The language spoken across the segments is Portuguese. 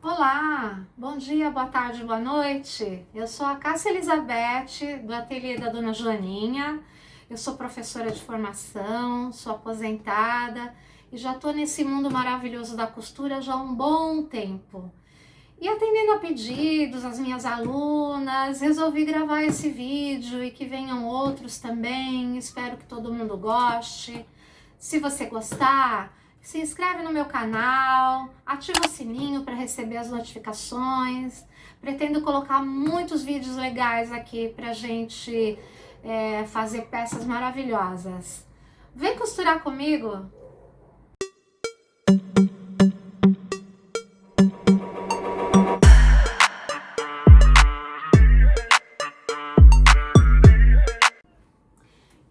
Olá, bom dia, boa tarde, boa noite. Eu sou a Cássia Elizabeth, do ateliê da Dona Joaninha. Eu sou professora de formação, sou aposentada e já estou nesse mundo maravilhoso da costura já há um bom tempo. E atendendo a pedidos, as minhas alunas, resolvi gravar esse vídeo e que venham outros também. Espero que todo mundo goste. Se você gostar, se inscreve no meu canal, ativa o sininho para receber as notificações. Pretendo colocar muitos vídeos legais aqui pra gente fazer peças maravilhosas. Vem costurar comigo?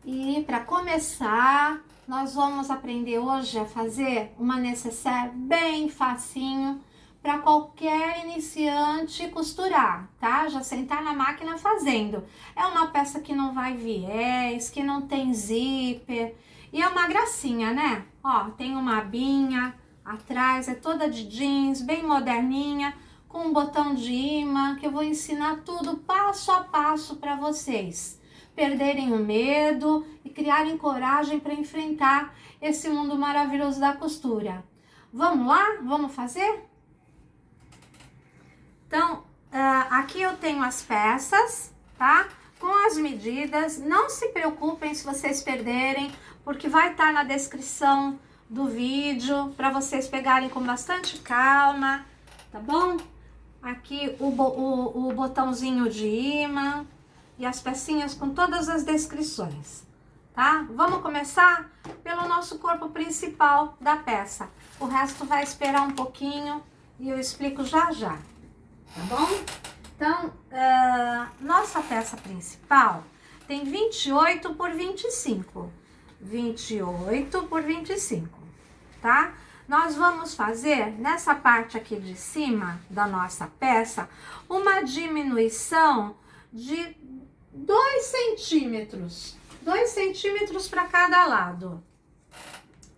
E para começar, nós vamos aprender hoje a fazer uma nécessaire bem facinho para qualquer iniciante costurar, tá? Já sentar na máquina fazendo. É uma peça que não vai viés, que não tem zíper e é uma gracinha, né? Ó, tem uma abinha atrás, é toda de jeans, bem moderninha, com um botão de imã, que eu vou ensinar tudo passo a passo para vocês perderem o medo e criarem coragem para enfrentar esse mundo maravilhoso da costura. Vamos lá? Vamos fazer? Então, aqui eu tenho as peças, tá? Com as medidas. Não se preocupem se vocês perderem, porque vai estar na descrição do vídeo para vocês pegarem com bastante calma, tá bom? Aqui o botãozinho de imã e as pecinhas com todas as descrições, tá? Vamos começar pelo nosso corpo principal da peça. O resto vai esperar um pouquinho e eu explico já já, tá bom? Então, nossa peça principal tem 28 por 25. 28 por 25, tá? Nós vamos fazer, nessa parte aqui de cima da nossa peça, uma diminuição de 2 centímetros. 2 centímetros para cada lado.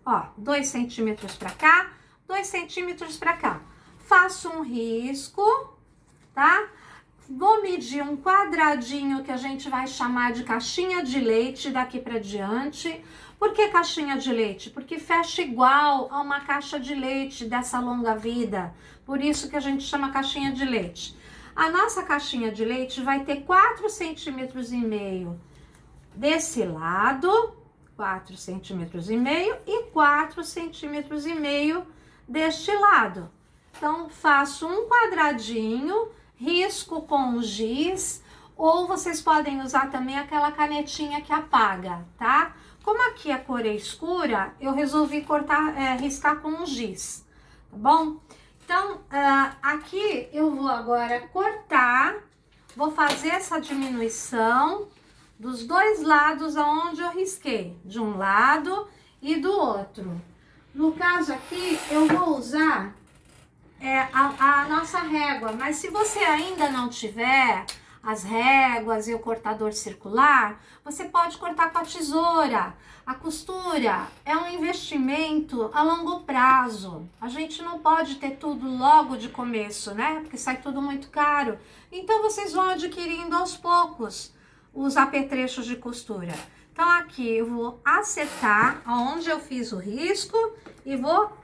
Ó, 2 centímetros para cá, 2 centímetros para cá. Faço um risco, tá? Vou medir um quadradinho que a gente vai chamar de caixinha de leite daqui para diante. Por que caixinha de leite? Porque fecha igual a uma caixa de leite dessa longa vida. Por isso que a gente chama caixinha de leite. A nossa caixinha de leite vai ter 4,5 centímetros desse lado, 4,5 centímetros e 4,5 centímetros deste lado. Então, faço um quadradinho, risco com giz, ou vocês podem usar também aquela canetinha que apaga, tá? Como aqui a cor é escura, eu resolvi riscar com giz, tá bom? Então, aqui eu vou agora cortar, vou fazer essa diminuição dos dois lados aonde eu risquei, de um lado e do outro. No caso aqui, eu vou usar a nossa régua, mas se você ainda não tiver as réguas e o cortador circular, você pode cortar com a tesoura. A costura é um investimento a longo prazo. A gente não pode ter tudo logo de começo, né? Porque sai tudo muito caro. Então, vocês vão adquirindo aos poucos os apetrechos de costura. Então, aqui eu vou acertar onde eu fiz o risco e vou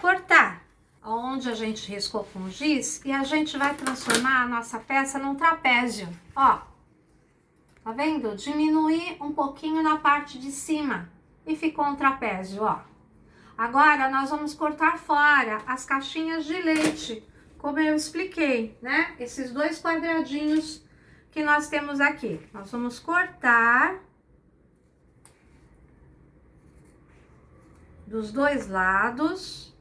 cortar onde a gente riscou com giz e a gente vai transformar a nossa peça num trapézio, ó. Tá vendo? Diminuir um pouquinho na parte de cima e ficou um trapézio, ó. Agora, nós vamos cortar fora as caixinhas de leite, como eu expliquei, né? Esses dois quadradinhos que nós temos aqui. Nós vamos cortar dos dois lados.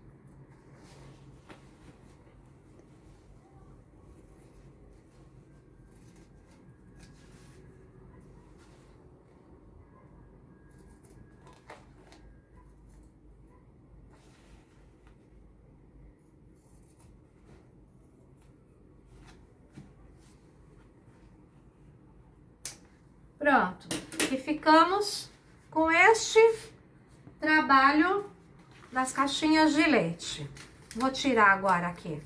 Pronto, e ficamos com este trabalho das caixinhas de leite. Vou tirar agora aqui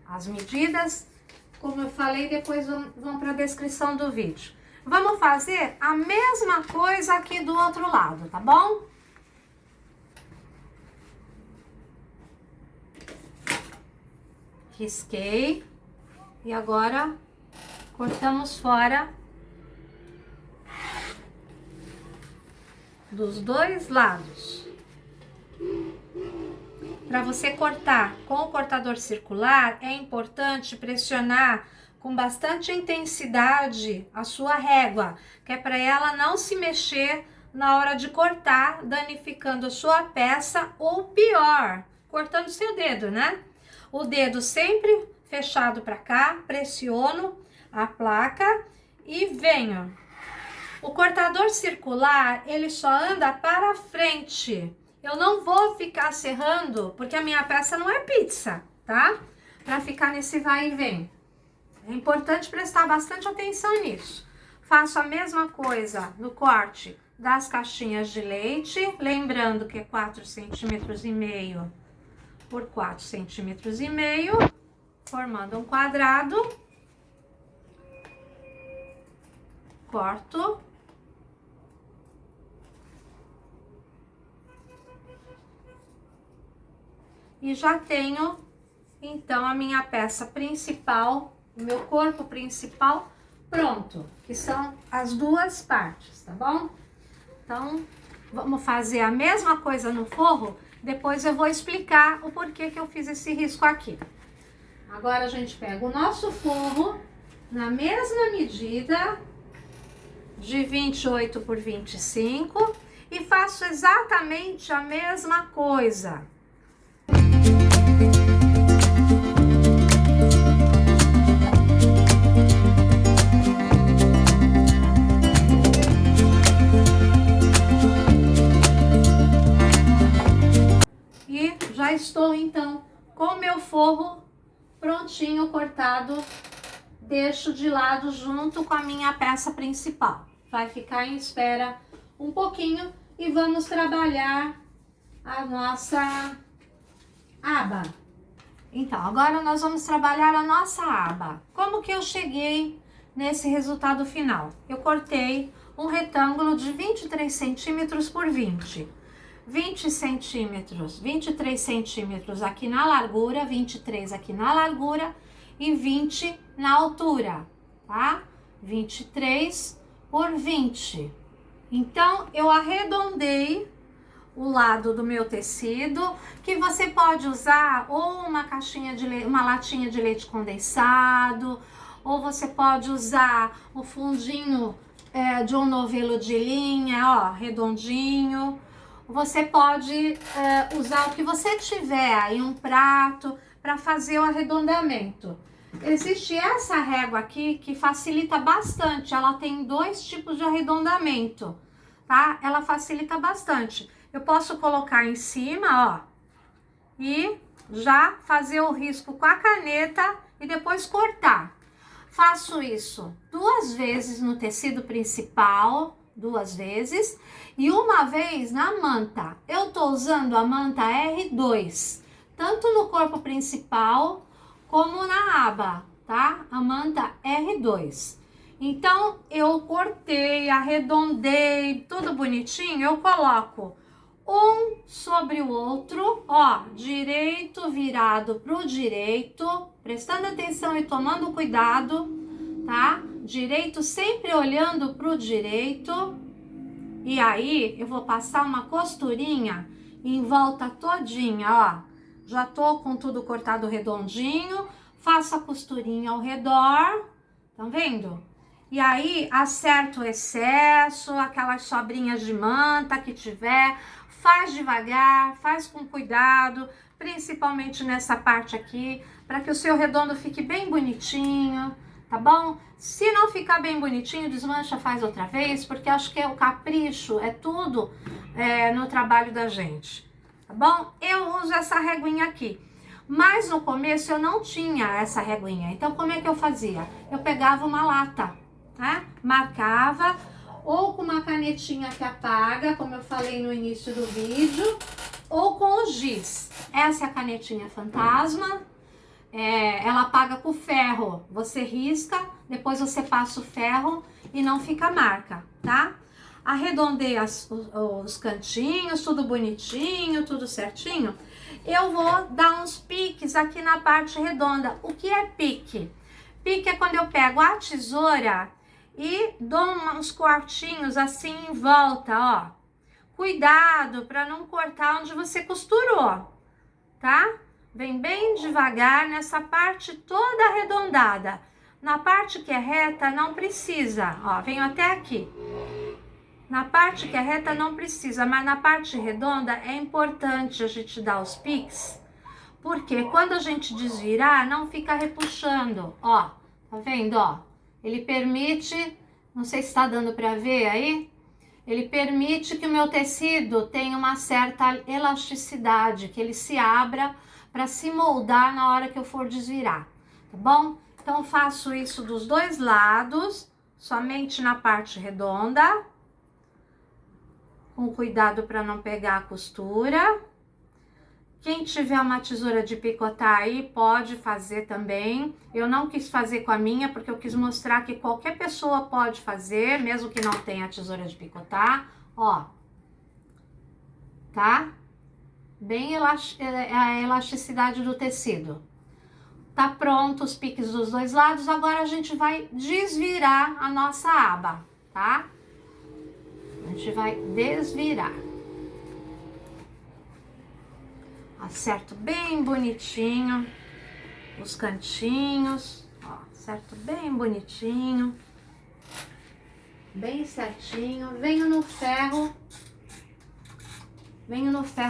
As medidas, como eu falei, depois vão para a descrição do vídeo. Vamos fazer a mesma coisa aqui do outro lado, tá bom? Risquei. E agora, cortamos fora dos dois lados. Para você cortar com o cortador circular, é importante pressionar com bastante intensidade a sua régua, que é para ela não se mexer na hora de cortar, danificando a sua peça ou pior, cortando seu dedo, né? O dedo sempre fechado para cá, pressiono a placa e venho. O cortador circular, ele só anda para frente. Eu não vou ficar serrando, porque a minha peça não é pizza, tá? Para ficar nesse vai e vem. É importante prestar bastante atenção nisso. Faço a mesma coisa no corte das caixinhas de leite, lembrando que é 4,5 centímetros por 4,5 centímetros, formando um quadrado. Corto. E já tenho, então, a minha peça principal, o meu corpo principal pronto, que são as duas partes, tá bom? Então, vamos fazer a mesma coisa no forro, depois eu vou explicar o porquê que eu fiz esse risco aqui. Agora a gente pega o nosso forro na mesma medida, de 28 por 25, e faço exatamente a mesma coisa. E já estou então com o meu forro prontinho, cortado, deixo de lado junto com a minha peça principal. Vai ficar em espera um pouquinho e vamos trabalhar a nossa aba. Então, agora nós vamos trabalhar a nossa aba. Como que eu cheguei nesse resultado final? Eu cortei um retângulo de 23 centímetros por 20. 20 centímetros, 23 centímetros aqui na largura, 23 aqui na largura e 20 na altura, tá? 23 por 20. Então, eu arredondei o lado do meu tecido, que você pode usar ou uma caixinha de leite, uma latinha de leite condensado, ou você pode usar o fundinho de um novelo de linha, ó, redondinho. Você pode usar o que você tiver aí, um prato, para fazer o arredondamento. Existe essa régua aqui que facilita bastante, ela tem dois tipos de arredondamento, tá? Ela facilita bastante. Eu posso colocar em cima, ó, e já fazer o risco com a caneta e depois cortar. Faço isso 2 vezes no tecido principal, 2 vezes, e uma vez na manta. Eu tô usando a manta R2, tanto no corpo principal como na aba, tá? A manta R2. Então, eu cortei, arredondei, tudo bonitinho, eu coloco um sobre o outro, ó, direito virado pro direito, prestando atenção e tomando cuidado, tá? Direito sempre olhando pro direito. E aí, eu vou passar uma costurinha em volta todinha, ó. Já tô com tudo cortado redondinho, faço a costurinha ao redor, tá vendo? E aí, acerto o excesso, aquelas sobrinhas de manta que tiver, faz devagar, faz com cuidado, principalmente nessa parte aqui, para que o seu redondo fique bem bonitinho, tá bom? Se não ficar bem bonitinho, desmancha, faz outra vez, porque acho que o capricho é tudo no trabalho da gente, tá bom? Eu uso essa reguinha aqui, mas no começo eu não tinha essa reguinha, então como é que eu fazia? Eu pegava uma lata, tá? Marcava, ou com uma canetinha que apaga, como eu falei no início do vídeo, ou com o giz. Essa é a canetinha fantasma, ela apaga com ferro. Você risca, depois você passa o ferro e não fica marca, tá? Arredondei os cantinhos, tudo bonitinho, tudo certinho. Eu vou dar uns piques aqui na parte redonda. O que é pique? Pique é quando eu pego a tesoura e dou uns cortinhos assim em volta, ó. Cuidado para não cortar onde você costurou, tá? Vem bem devagar nessa parte toda arredondada. Na parte que é reta não precisa, ó, venho até aqui. Na parte que é reta não precisa, mas na parte redonda é importante a gente dar os piques, porque quando a gente desvirar, não fica repuxando, ó, tá vendo, ó? Ele permite, não sei se tá dando pra ver aí, ele permite que o meu tecido tenha uma certa elasticidade, que ele se abra para se moldar na hora que eu for desvirar, tá bom? Então, eu faço isso dos dois lados, somente na parte redonda, com cuidado para não pegar a costura. Quem tiver uma tesoura de picotar aí, pode fazer também. Eu não quis fazer com a minha, porque eu quis mostrar que qualquer pessoa pode fazer, mesmo que não tenha tesoura de picotar. Ó, tá? Bem a elasticidade do tecido. Tá pronto os piques dos dois lados, agora a gente vai desvirar a nossa aba, tá? A gente vai desvirar. Acerto bem bonitinho os cantinhos, ó, acerto bem bonitinho, bem certinho. Venho no ferro,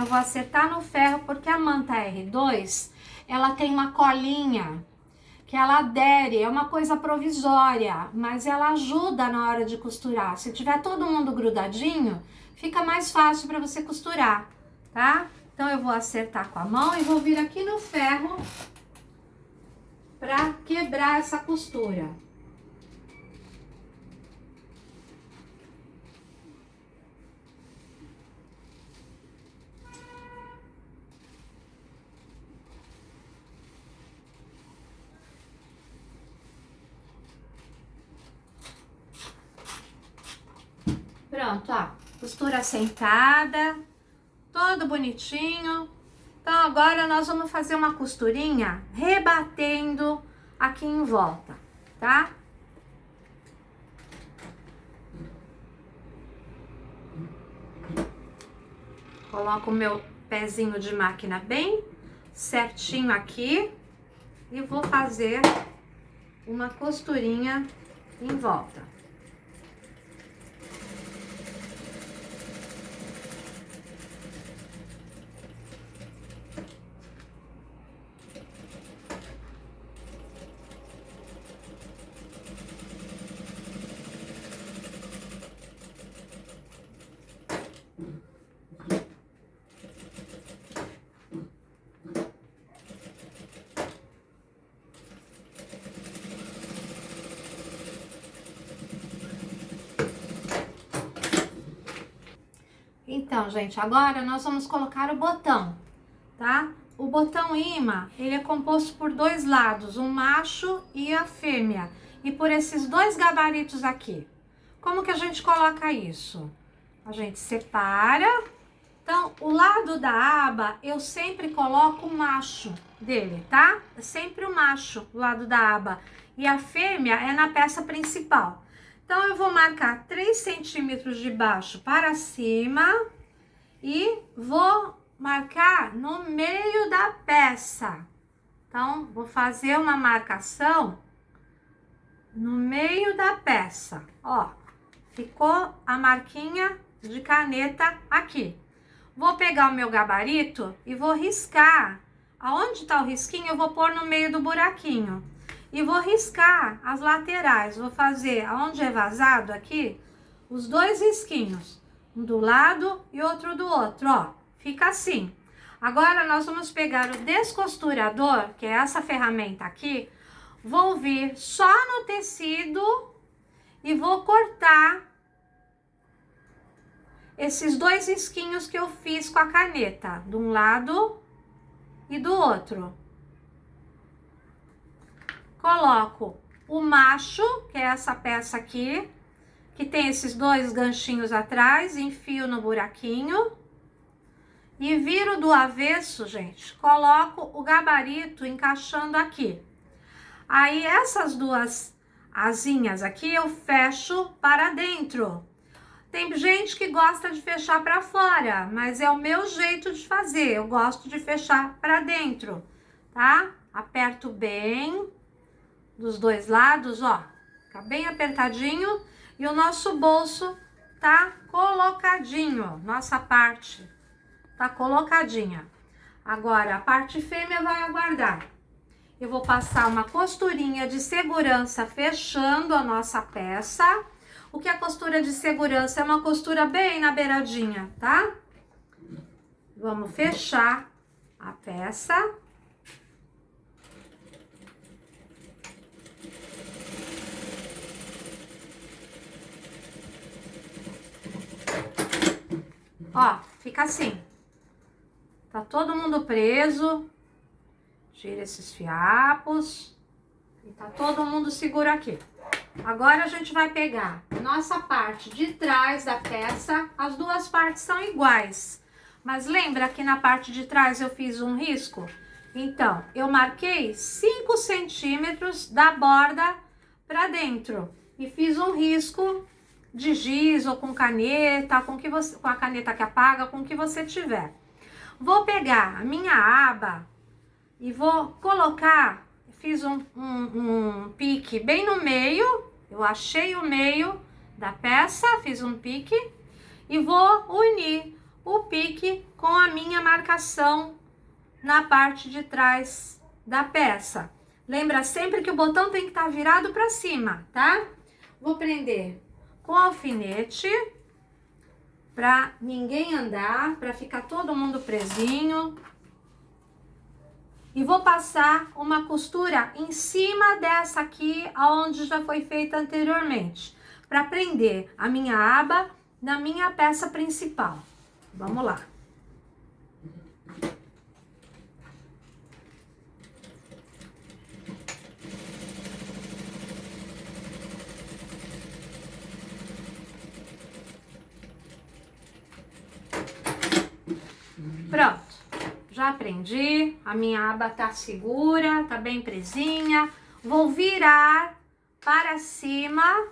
vou acertar no ferro, porque a manta R2, ela tem uma colinha que ela adere, é uma coisa provisória, mas ela ajuda na hora de costurar. Se tiver todo mundo grudadinho, fica mais fácil para você costurar, tá? Então, eu vou acertar com a mão e vou vir aqui no ferro para quebrar essa costura. Pronto, ó, costura assentada, todo bonitinho. Então, agora nós vamos fazer uma costurinha rebatendo aqui em volta, tá? Coloco o meu pezinho de máquina bem certinho aqui e vou fazer uma costurinha em volta. Então, gente, agora nós vamos colocar o botão, tá? O botão imã, ele é composto por dois lados, um macho e a fêmea, e por esses dois gabaritos aqui. Como que a gente coloca isso? A gente separa. Então, o lado da aba, eu sempre coloco o macho dele, tá? É sempre o macho, o lado da aba. E a fêmea é na peça principal. Então, eu vou marcar 3 centímetros de baixo para cima e vou marcar no meio da peça. Então, vou fazer uma marcação no meio da peça. Ó, ficou a marquinha de caneta aqui. Vou pegar o meu gabarito e vou riscar. Aonde tá o risquinho, eu vou pôr no meio do buraquinho. E vou riscar as laterais. Vou fazer, aonde é vazado aqui, os dois risquinhos. Um do lado e outro do outro, ó. Fica assim. Agora, nós vamos pegar o descosturador, que é essa ferramenta aqui. Vou vir só no tecido e vou cortar esses dois risquinhos que eu fiz com a caneta, de um lado e do outro. coloco o macho, que é essa peça aqui, que tem esses dois ganchinhos atrás, enfio no buraquinho e viro do avesso, gente. Coloco o gabarito encaixando aqui. Aí essas duas asinhas aqui eu fecho para dentro. Tem gente que gosta de fechar para fora, mas é o meu jeito de fazer. Eu gosto de fechar para dentro, tá? Aperto bem dos dois lados, ó. Fica bem apertadinho e o nosso bolso tá colocadinho. Nossa parte tá colocadinha. Agora a parte fêmea vai aguardar. Eu vou passar uma costurinha de segurança fechando a nossa peça. O que é costura de segurança? É uma costura bem na beiradinha, tá? Vamos fechar a peça. Ó, fica assim. Tá todo mundo preso. Tira esses fiapos. E tá todo mundo seguro aqui. Agora a gente vai pegar nossa parte de trás da peça. As duas partes são iguais. Mas lembra que na parte de trás eu fiz um risco? Então, eu marquei 5 centímetros da borda pra dentro. E fiz um risco de giz ou com caneta, com a caneta que apaga, com o que você tiver. Vou pegar a minha aba e vou colocar, fiz um pique bem no meio, eu achei o meio da peça, fiz um pique e vou unir o pique com a minha marcação na parte de trás da peça. Lembra sempre que o botão tem que estar virado para cima, tá? Vou prender com alfinete para ninguém andar, para ficar todo mundo presinho. E vou passar uma costura em cima dessa aqui, onde já foi feita anteriormente, para prender a minha aba na minha peça principal. Vamos lá. Pronto, já prendi, a minha aba tá segura, tá bem presinha. Vou virar para cima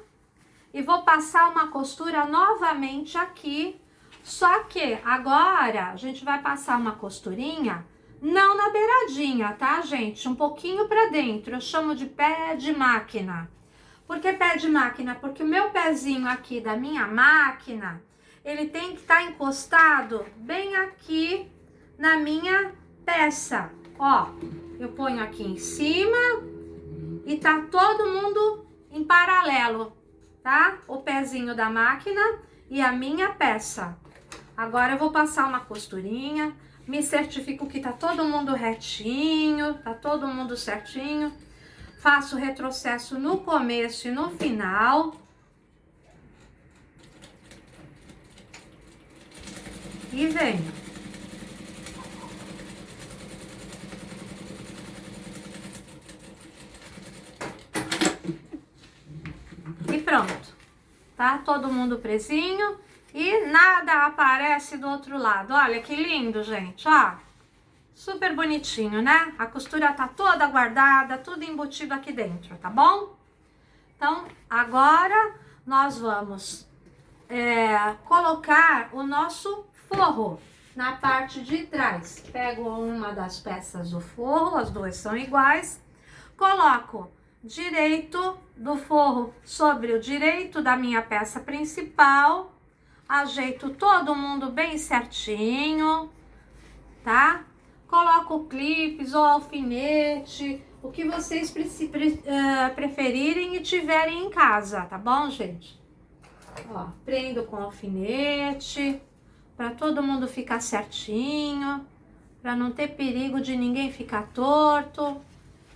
e vou passar uma costura novamente aqui. Só que agora a gente vai passar uma costurinha, não na beiradinha, tá, gente? Um pouquinho para dentro, eu chamo de pé de máquina. Por que pé de máquina? Porque o meu pezinho aqui da minha máquina, ele tem que estar encostado bem aqui na minha peça. Ó, eu ponho aqui em cima e tá todo mundo em paralelo, tá? O pezinho da máquina e a minha peça. Agora eu vou passar uma costurinha, me certifico que tá todo mundo retinho, tá todo mundo certinho. Faço retrocesso no começo e no final. E venho. E pronto. Tá todo mundo presinho e nada aparece do outro lado. Olha que lindo, gente, ó. Super bonitinho, né? A costura tá toda guardada, tudo embutido aqui dentro, tá bom? Então, agora nós vamos colocar o nosso forro na parte de trás. Pego uma das peças do forro, as duas são iguais. Coloco direito do forro sobre o direito da minha peça principal. Ajeito todo mundo bem certinho, tá? Coloco clipes ou alfinete, o que vocês preferirem e tiverem em casa, tá bom, gente? Ó, prendo com alfinete, para todo mundo ficar certinho, para não ter perigo de ninguém ficar torto.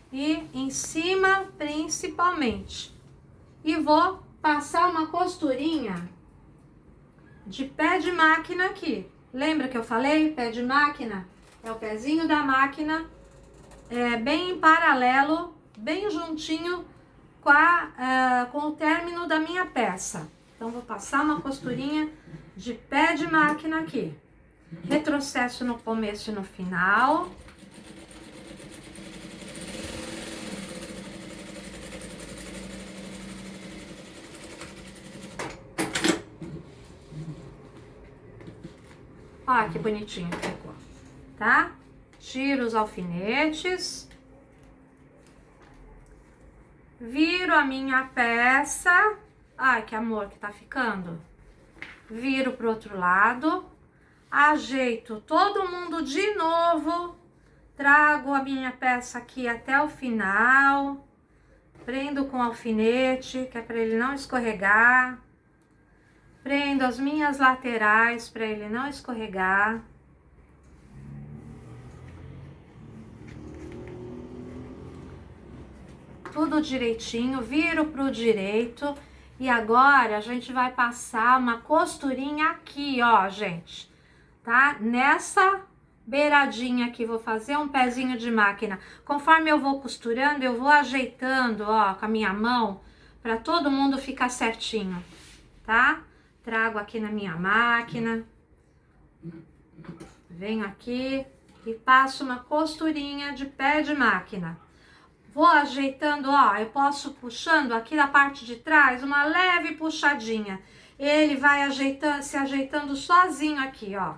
E em cima, principalmente. E vou passar uma costurinha de pé de máquina aqui. Lembra que eu falei? Pé de máquina é o pezinho da máquina, bem em paralelo bem juntinho com o término da minha peça. Então, vou passar uma costurinha de pé de máquina aqui. Retrocesso no começo e no final. Olha que bonitinho que ficou, tá? Tiro os alfinetes. Viro a minha peça. Ai, que amor que tá ficando. Viro pro outro lado. Ajeito todo mundo de novo. Trago a minha peça aqui até o final. Prendo com alfinete, que é para ele não escorregar. Prendo as minhas laterais para ele não escorregar. Tudo direitinho, viro pro direito. E agora a gente vai passar uma costurinha aqui, ó, gente. Tá? Nessa beiradinha aqui, vou fazer um pezinho de máquina. Conforme eu vou costurando, eu vou ajeitando, ó, com a minha mão, para todo mundo ficar certinho, tá? Trago aqui na minha máquina. Venho aqui e passo uma costurinha de pé de máquina. Vou ajeitando, ó, eu posso puxando aqui na parte de trás, uma leve puxadinha. Ele vai ajeitando, se ajeitando sozinho aqui, ó,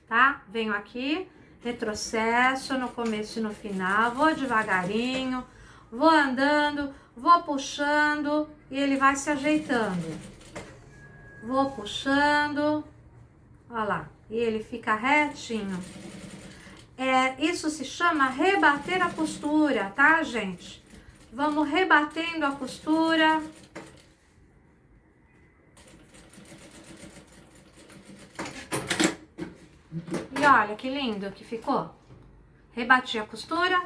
tá? Venho aqui, retrocesso no começo e no final, vou devagarinho, vou andando, vou puxando e ele vai se ajeitando. Vou puxando, ó lá, e ele fica retinho. Isso se chama rebater a costura, tá, gente? Vamos rebatendo a costura. E olha que lindo que ficou. Rebati a costura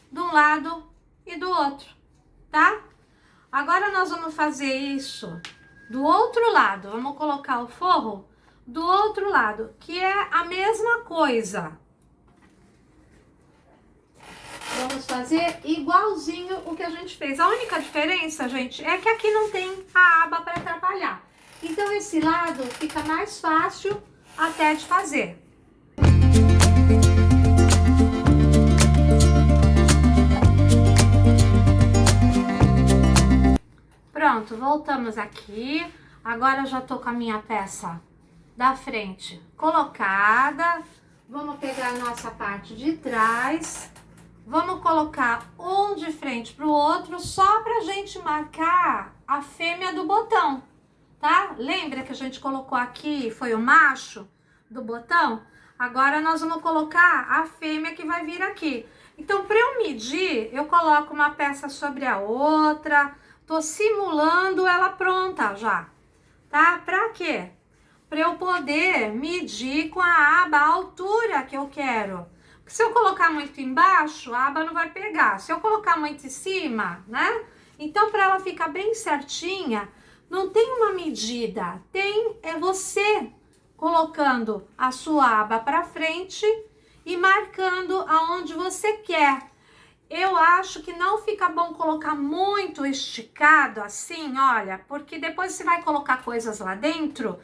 de um lado e do outro, tá? Agora nós vamos fazer isso do outro lado. Vamos colocar o forro do outro lado, que é a mesma coisa. Vamos fazer igualzinho o que a gente fez. A única diferença, gente, é que aqui não tem a aba para atrapalhar. Então, esse lado fica mais fácil até de fazer. Pronto, voltamos aqui. Agora eu já tô com a minha peça da frente colocada. Vamos pegar a nossa parte de trás. Vamos colocar um de frente pro outro, só pra gente marcar a fêmea do botão, tá? Lembra que a gente colocou aqui, foi o macho do botão? Agora nós vamos colocar a fêmea que vai vir aqui. Então, pra eu medir, eu coloco uma peça sobre a outra, tô simulando ela pronta já, tá? Pra quê? Pra eu poder medir com a aba a altura que eu quero. Se eu colocar muito embaixo, a aba não vai pegar. Se eu colocar muito em cima, né? Então, para ela ficar bem certinha, não tem uma medida. É você colocando a sua aba para frente e marcando aonde você quer. Eu acho que não fica bom colocar muito esticado assim, olha, porque depois você vai colocar coisas lá dentro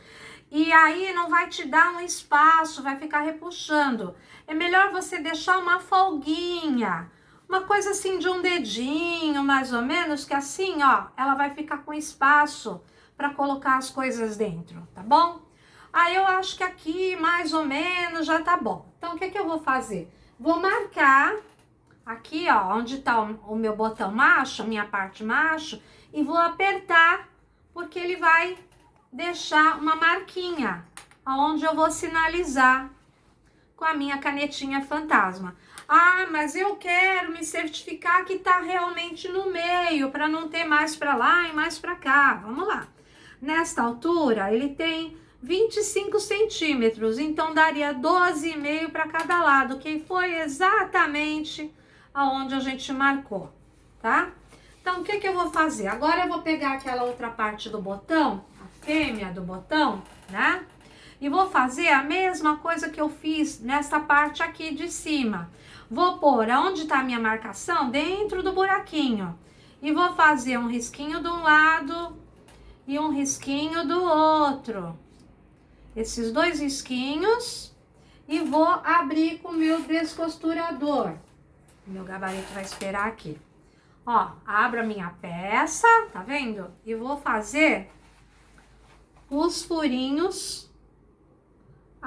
e aí não vai te dar um espaço, vai ficar repuxando. É melhor você deixar uma folguinha, uma coisa assim de um dedinho, mais ou menos, que assim, ó, ela vai ficar com espaço para colocar as coisas dentro, tá bom? Aí eu acho que aqui, mais ou menos, já tá bom. Então, o que eu vou fazer? Vou marcar aqui, ó, onde tá o meu botão macho, a minha parte macho, e vou apertar, porque ele vai deixar uma marquinha, onde eu vou sinalizar com a minha canetinha fantasma. Ah, mas eu quero me certificar que tá realmente no meio, para não ter mais para lá e mais para cá. Vamos lá. Nesta altura, ele tem 25 centímetros, então daria 12,5 para cada lado, que foi exatamente aonde a gente marcou, tá? Então, o que eu vou fazer? Agora eu vou pegar aquela outra parte do botão, a fêmea do botão, né? E vou fazer a mesma coisa que eu fiz nessa parte aqui de cima. Vou pôr aonde tá a minha marcação, dentro do buraquinho. E vou fazer um risquinho de um lado e um risquinho do outro. Esses dois risquinhos. E vou abrir com o meu descosturador. O meu gabarito vai esperar aqui. Ó, abro a minha peça, tá vendo? E vou fazer os furinhos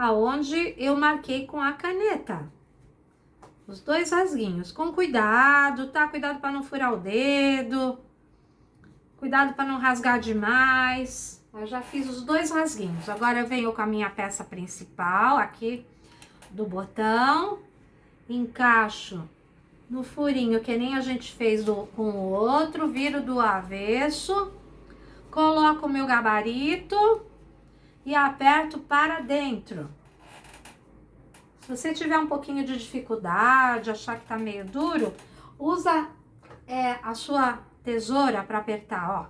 aonde eu marquei com a caneta. Os dois rasguinhos. Com cuidado, tá? Cuidado para não furar o dedo. Cuidado para não rasgar demais. Eu já fiz os dois rasguinhos. Agora eu venho com a minha peça principal aqui do botão, encaixo no furinho que nem a gente fez com o outro, viro do avesso, coloco o meu gabarito e aperto para dentro. Se você tiver um pouquinho de dificuldade, achar que tá meio duro, usa a sua tesoura para apertar, ó,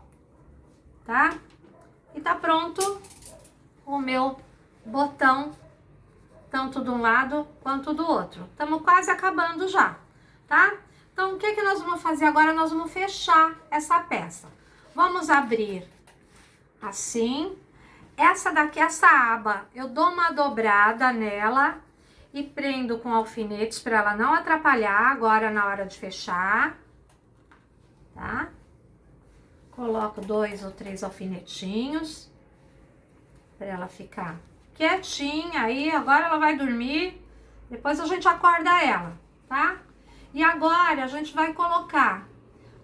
tá? E tá pronto o meu botão, tanto de um lado quanto do outro. Estamos quase acabando já, tá? Então, o que que nós vamos fazer agora? Nós vamos fechar essa peça. Vamos abrir assim. Essa daqui, essa aba, eu dou uma dobrada nela e prendo com alfinetes para ela não atrapalhar agora na hora de fechar, tá? Coloco 2 ou 3 alfinetinhos para ela ficar quietinha aí. Agora ela vai dormir, depois a gente acorda ela, tá? E agora a gente vai colocar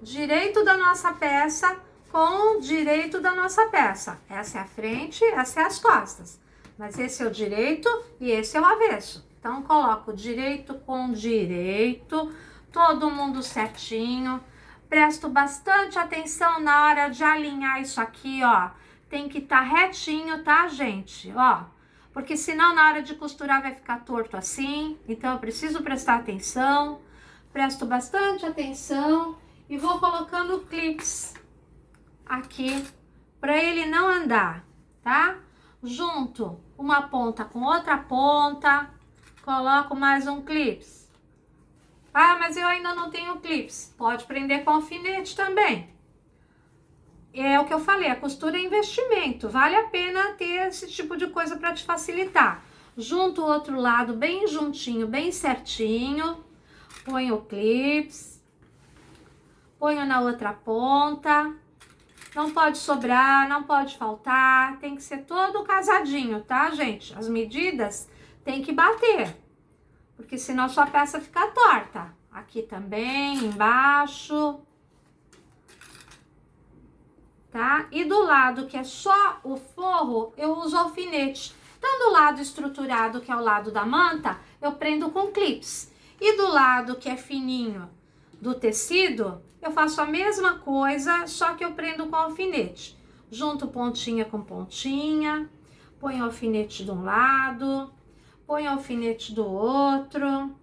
direito da nossa peça com o direito da nossa peça. Essa é a frente, essa é as costas. Mas esse é o direito e esse é o avesso. Então, coloco direito com direito, todo mundo certinho. Presto bastante atenção na hora de alinhar isso aqui, ó. Tem que estar retinho, tá, gente? Ó, porque senão na hora de costurar vai ficar torto assim. Então, eu preciso prestar atenção. Presto bastante atenção e vou colocando clips aqui para ele não andar, tá? Junto uma ponta com outra ponta, coloco mais um clips. Ah, mas eu ainda não tenho clips. Pode prender com alfinete também. É o que eu falei, a costura é investimento. Vale a pena ter esse tipo de coisa para te facilitar. Junto o outro lado bem juntinho, bem certinho. Ponho clips. Ponho na outra ponta. Não pode sobrar, não pode faltar, tem que ser todo casadinho, tá, gente? As medidas tem que bater, porque senão sua peça fica torta. Aqui também, embaixo, tá? E do lado que é só o forro, eu uso alfinete. Então, do lado estruturado, que é o lado da manta, eu prendo com clips. E do lado que é fininho do tecido, eu faço a mesma coisa, só que eu prendo com alfinete. Junto pontinha com pontinha, ponho alfinete de um lado, ponho alfinete do outro.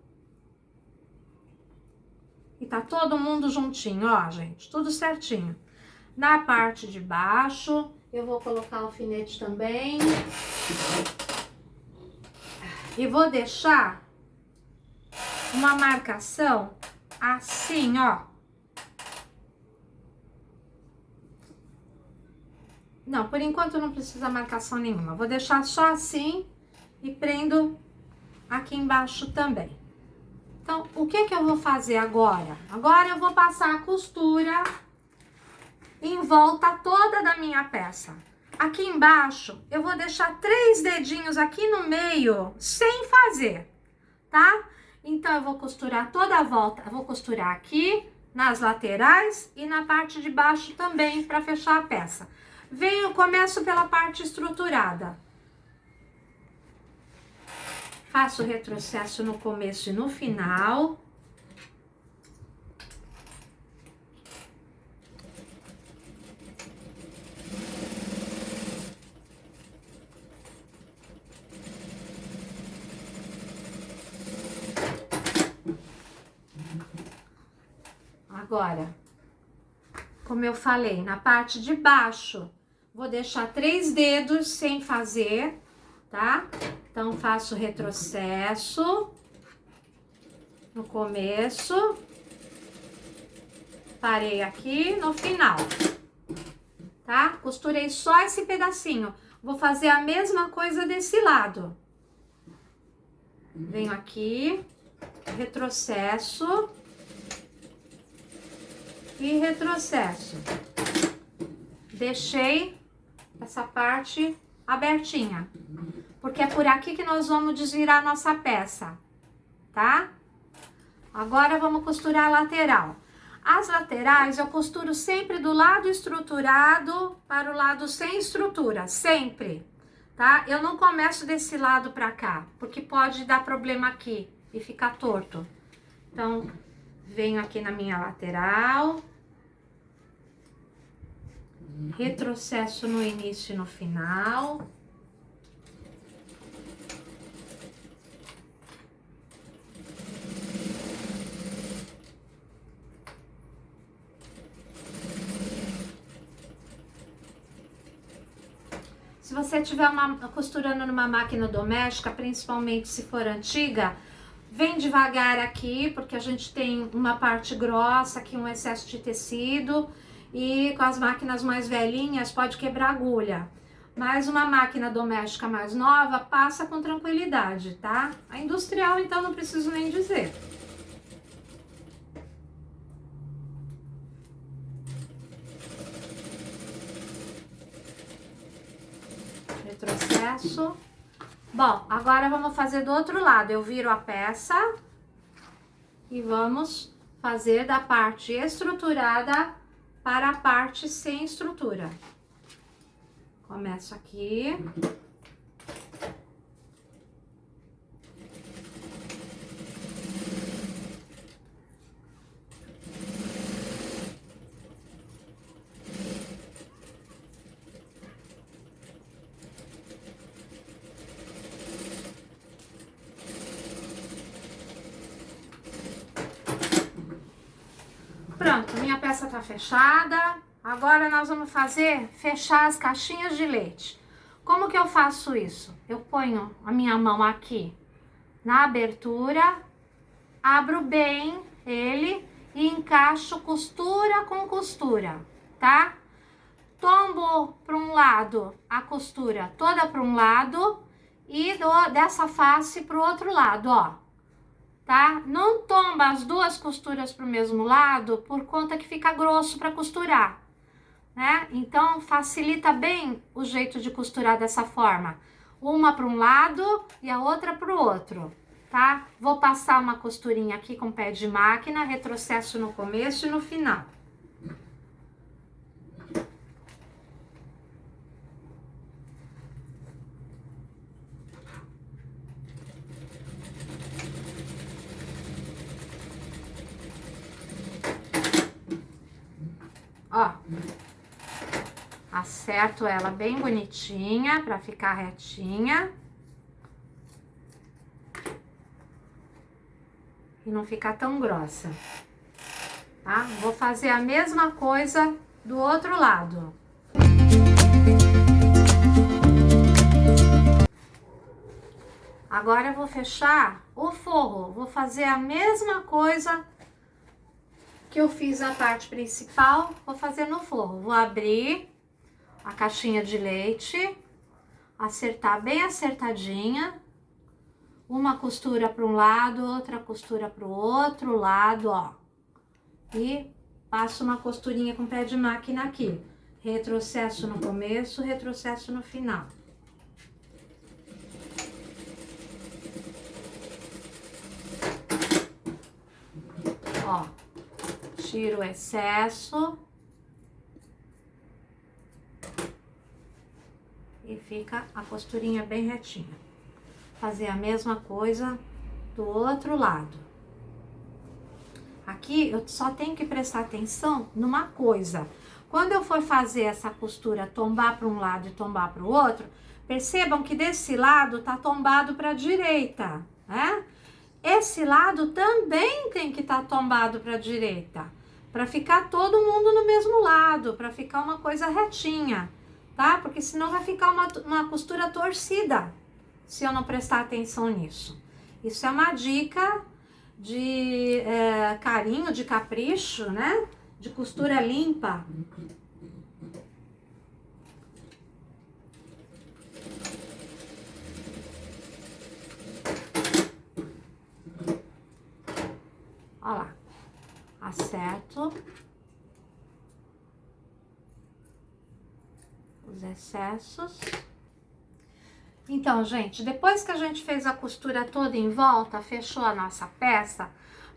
E tá todo mundo juntinho, ó, gente, tudo certinho. Na parte de baixo, eu vou colocar alfinete também. E vou deixar uma marcação assim, ó. Não, por enquanto não precisa marcação nenhuma. Vou deixar só assim e prendo aqui embaixo também. Então, o que que eu vou fazer agora? Agora eu vou passar a costura em volta toda da minha peça. Aqui embaixo, eu vou deixar 3 dedinhos aqui no meio, sem fazer, tá? Então, eu vou costurar toda a volta. Eu vou costurar aqui, nas laterais e na parte de baixo também, para fechar a peça. Começo pela parte estruturada. Faço o retrocesso no começo e no final. Agora, como eu falei, na parte de baixo, vou deixar 3 dedos sem fazer, tá? Então, faço retrocesso no começo, parei aqui no final, tá? Costurei só esse pedacinho. Vou fazer a mesma coisa desse lado. Venho aqui, retrocesso e retrocesso. Deixei essa parte abertinha, porque é por aqui que nós vamos desvirar a nossa peça, tá? Agora vamos costurar a lateral. As laterais eu costuro sempre do lado estruturado para o lado sem estrutura, sempre, tá? Eu não começo desse lado para cá, porque pode dar problema aqui e ficar torto. Então, venho aqui na minha lateral, retrocesso no início e no final. Se você estiver costurando numa máquina doméstica, principalmente se for antiga, vem devagar aqui, porque a gente tem uma parte grossa aqui, um excesso de tecido, e com as máquinas mais velhinhas pode quebrar agulha. Mas uma máquina doméstica mais nova passa com tranquilidade, tá? A industrial, então, não preciso nem dizer. Retrocesso. Bom, agora vamos fazer do outro lado. Eu viro a peça e vamos fazer da parte estruturada para a parte sem estrutura. Começo aqui. Pronto, minha peça tá fechada. Agora nós vamos fechar as caixinhas de leite. Como que eu faço isso? Eu ponho a minha mão aqui na abertura, abro bem ele e encaixo costura com costura, tá? Tombo para um lado a costura toda para um lado e dessa face para o outro lado, ó. Tá? Não tomba as duas costuras para o mesmo lado, por conta que fica grosso para costurar, né? Então, facilita bem o jeito de costurar dessa forma. Uma para um lado e a outra para o outro, tá? Vou passar uma costurinha aqui com pé de máquina, retrocesso no começo e no final. Ó, acerto ela bem bonitinha pra ficar retinha e não ficar tão grossa, tá? Vou fazer a mesma coisa do outro lado. Agora eu vou fechar o forro, vou fazer a mesma coisa que eu fiz na parte principal, vou fazer no forro. Vou abrir a caixinha de leite, acertar bem acertadinha, uma costura para um lado, outra costura para o outro lado, ó. E passo uma costurinha com pé de máquina aqui. Retrocesso no começo, retrocesso no final. Ó. Tiro o excesso e fica a costurinha bem retinha. Fazer a mesma coisa do outro lado. Aqui eu só tenho que prestar atenção numa coisa. Quando eu for fazer essa costura tombar para um lado e tombar para o outro, percebam que desse lado tá tombado para a direita, né? Esse lado também tem que estar tombado para a direita, para ficar todo mundo no mesmo lado, para ficar uma coisa retinha, tá? Porque senão vai ficar uma costura torcida, se eu não prestar atenção nisso. Isso é uma dica de carinho, de capricho, né? De costura limpa. Olha lá. Acerto os excessos. Então, gente, depois que a gente fez a costura toda em volta, fechou a nossa peça,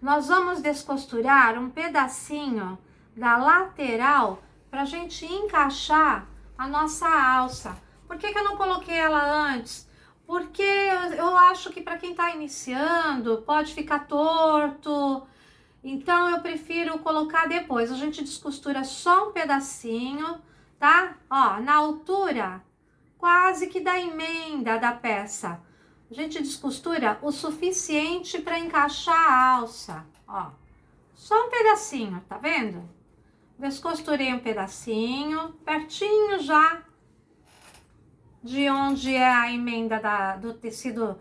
nós vamos descosturar um pedacinho da lateral pra gente encaixar a nossa alça. Por que que eu não coloquei ela antes? Porque eu acho que para quem tá iniciando pode ficar torto. Então, eu prefiro colocar depois. A gente descostura só um pedacinho, tá? Ó, na altura quase que da emenda da peça. A gente descostura o suficiente para encaixar a alça, ó. Só um pedacinho, tá vendo? Descosturei um pedacinho, pertinho já de onde é a emenda do tecido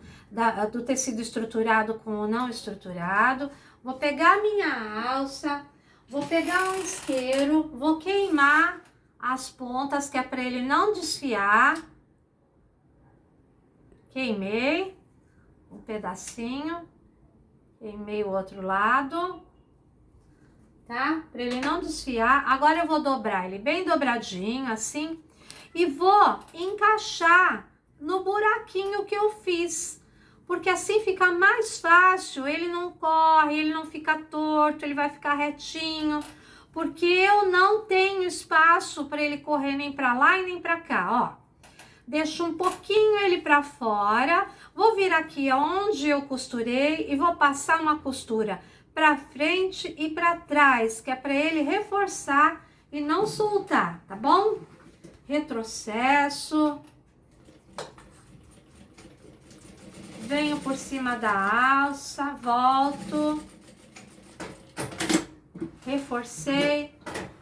estruturado com o não estruturado. Vou pegar a minha alça, vou pegar um isqueiro, vou queimar as pontas, que é para ele não desfiar. Queimei um pedacinho, queimei o outro lado, tá? Para ele não desfiar. Agora eu vou dobrar ele bem dobradinho, assim, e vou encaixar no buraquinho que eu fiz. Porque assim fica mais fácil, ele não corre, ele não fica torto, ele vai ficar retinho. Porque eu não tenho espaço para ele correr nem para lá e nem para cá, ó. Deixo um pouquinho ele para fora, vou vir aqui onde eu costurei e vou passar uma costura para frente e para trás, que é para ele reforçar e não soltar, tá bom? Retrocesso. Venho por cima da alça, volto. Reforcei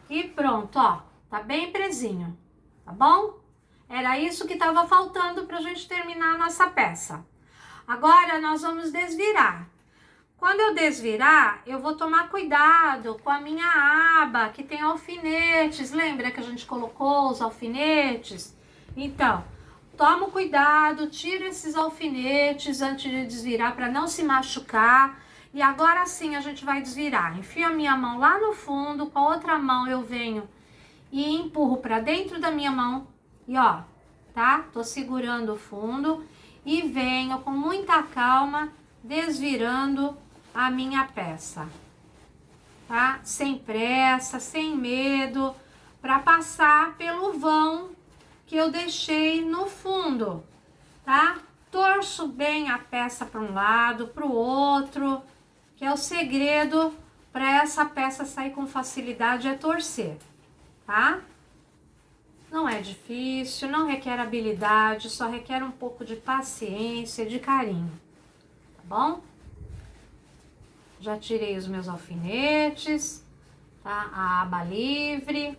e pronto, ó. Tá bem presinho, tá bom? Era isso que estava faltando para a gente terminar a nossa peça. Agora, nós vamos desvirar. Quando eu desvirar, eu vou tomar cuidado com a minha aba, que tem alfinetes. Lembra que a gente colocou os alfinetes? Então, tomo cuidado, tiro esses alfinetes antes de desvirar para não se machucar. E agora sim a gente vai desvirar. Enfio a minha mão lá no fundo, com a outra mão eu venho e empurro para dentro da minha mão. E ó, tá? Tô segurando o fundo e venho com muita calma desvirando a minha peça, tá? Sem pressa, sem medo, para passar pelo vão que eu deixei no fundo, tá? Torço bem a peça para um lado, para o outro, que é o segredo para essa peça sair com facilidade, é torcer, tá? Não é difícil, não requer habilidade, só requer um pouco de paciência, de carinho, tá bom? Já tirei os meus alfinetes, tá? A aba livre.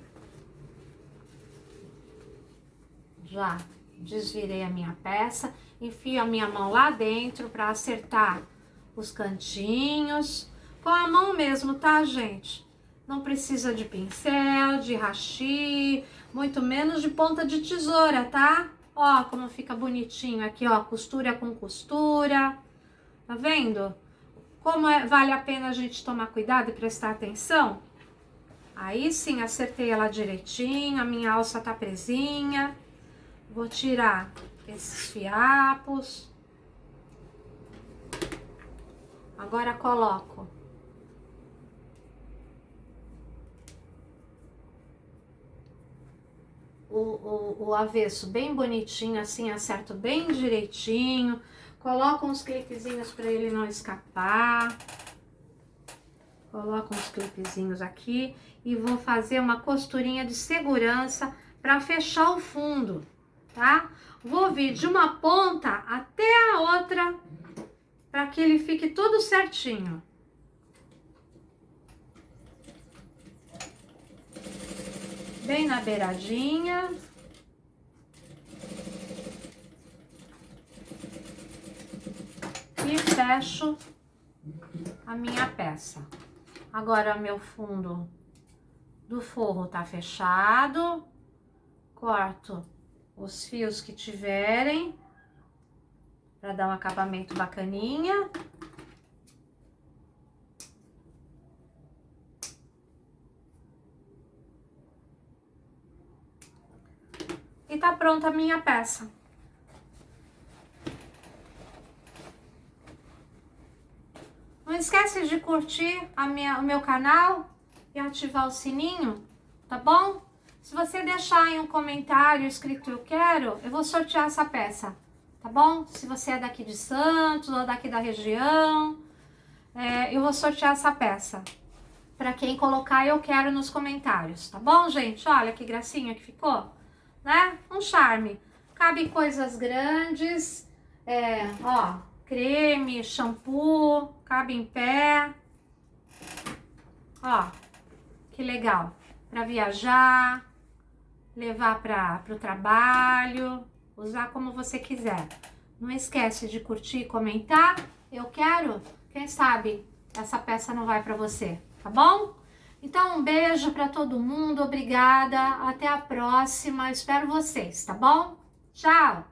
Já desvirei a minha peça, enfio a minha mão lá dentro para acertar os cantinhos. Com a mão mesmo, tá, gente? Não precisa de pincel, de hashi, muito menos de ponta de tesoura, tá? Ó, como fica bonitinho aqui, ó, costura com costura. Tá vendo? Como vale a pena a gente tomar cuidado e prestar atenção? Aí sim, acertei ela direitinho, a minha alça tá presinha. Vou tirar esses fiapos. Agora coloco o avesso bem bonitinho, assim, acerto bem direitinho. Coloco uns clipezinhos para ele não escapar. Coloco uns clipezinhos aqui e vou fazer uma costurinha de segurança para fechar o fundo, tá? Vou vir de uma ponta até a outra para que ele fique tudo certinho. Bem na beiradinha. fecho a minha peça. Agora, meu fundo do forro tá fechado. Corto os fios que tiverem para dar um acabamento bacaninha. E tá pronta a minha peça. Não esquece de curtir o meu canal e ativar o sininho, tá bom? Se você deixar aí um comentário escrito eu quero, eu vou sortear essa peça, tá bom? Se você é daqui de Santos ou daqui da região, eu vou sortear essa peça. Pra quem colocar eu quero nos comentários, tá bom, gente? Olha que gracinha que ficou, né? Um charme. Cabe coisas grandes, ó, creme, shampoo, cabe em pé. Ó, que legal. Pra viajar, levar pro trabalho, usar como você quiser. Não esquece de curtir e comentar. Eu quero, quem sabe essa peça não vai pra você, tá bom? Então, um beijo pra todo mundo, obrigada, até a próxima, espero vocês, tá bom? Tchau!